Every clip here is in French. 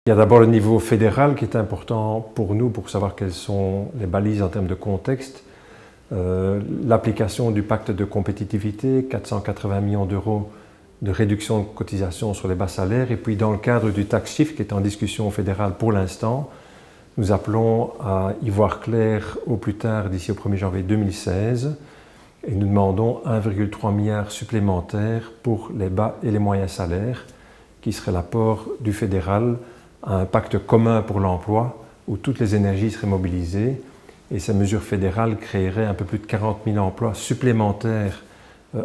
Il y a d'abord le niveau fédéral qui est important pour nous, pour savoir quelles sont les balises en termes de contexte. L'application du pacte de compétitivité, 480 millions d'euros de réduction de cotisation sur les bas salaires. Et puis dans le cadre du tax shift qui est en discussion fédérale pour l'instant, nous appelons à y voir clair au plus tard d'ici au 1er janvier 2016 et nous demandons 1,3 milliard supplémentaire pour les bas et les moyens salaires qui serait l'apport du fédéral à un pacte commun pour l'emploi où toutes les énergies seraient mobilisées et ces mesures fédérales créeraient un peu plus de 40 000 emplois supplémentaires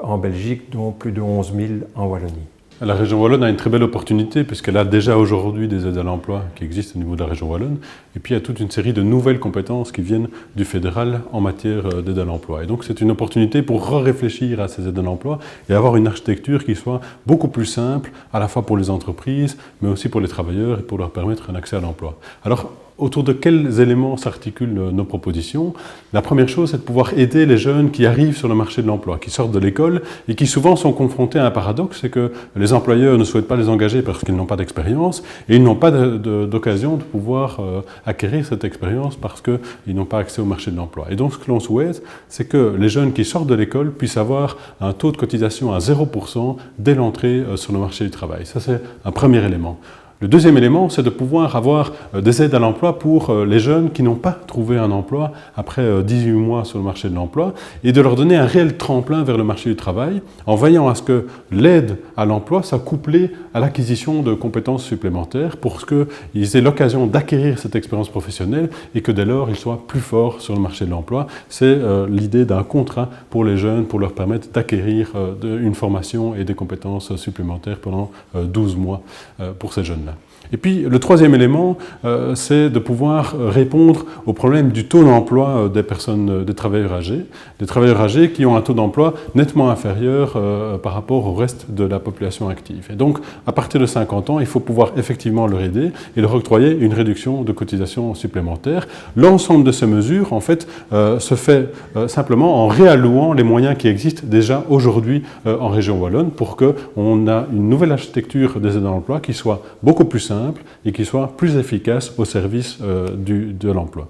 en Belgique, dont plus de 11 000 en Wallonie. La région wallonne a une très belle opportunité puisqu'elle a déjà aujourd'hui des aides à l'emploi qui existent au niveau de la région wallonne et puis il y a toute une série de nouvelles compétences qui viennent du fédéral en matière d'aide à l'emploi. Et donc c'est une opportunité pour réfléchir à ces aides à l'emploi et avoir une architecture qui soit beaucoup plus simple à la fois pour les entreprises mais aussi pour les travailleurs et pour leur permettre un accès à l'emploi. Alors, autour de quels éléments s'articulent nos propositions? La première chose, c'est de pouvoir aider les jeunes qui arrivent sur le marché de l'emploi, qui sortent de l'école et qui souvent sont confrontés à un paradoxe, c'est que les employeurs ne souhaitent pas les engager parce qu'ils n'ont pas d'expérience et ils n'ont pas d'occasion de pouvoir acquérir cette expérience parce qu'ils n'ont pas accès au marché de l'emploi. Et donc ce que l'on souhaite, c'est que les jeunes qui sortent de l'école puissent avoir un taux de cotisation à 0% dès l'entrée sur le marché du travail. Ça, c'est un premier élément. Le deuxième élément, c'est de pouvoir avoir des aides à l'emploi pour les jeunes qui n'ont pas trouvé un emploi après 18 mois sur le marché de l'emploi et de leur donner un réel tremplin vers le marché du travail en veillant à ce que l'aide à l'emploi soit couplée à l'acquisition de compétences supplémentaires pour qu'ils aient l'occasion d'acquérir cette expérience professionnelle et que dès lors ils soient plus forts sur le marché de l'emploi. C'est l'idée d'un contrat pour les jeunes pour leur permettre d'acquérir une formation et des compétences supplémentaires pendant 12 mois pour ces jeunes-là. Et puis le troisième élément, c'est de pouvoir répondre au problème du taux d'emploi des travailleurs âgés qui ont un taux d'emploi nettement inférieur par rapport au reste de la population active. Et donc, à partir de 50 ans, il faut pouvoir effectivement leur aider et leur octroyer une réduction de cotisation supplémentaire. L'ensemble de ces mesures, en fait, se fait simplement en réallouant les moyens qui existent déjà aujourd'hui en région wallonne pour qu'on ait une nouvelle architecture des aides à l'emploi qui soit beaucoup plus simple et qui soit plus efficace au service de l'emploi.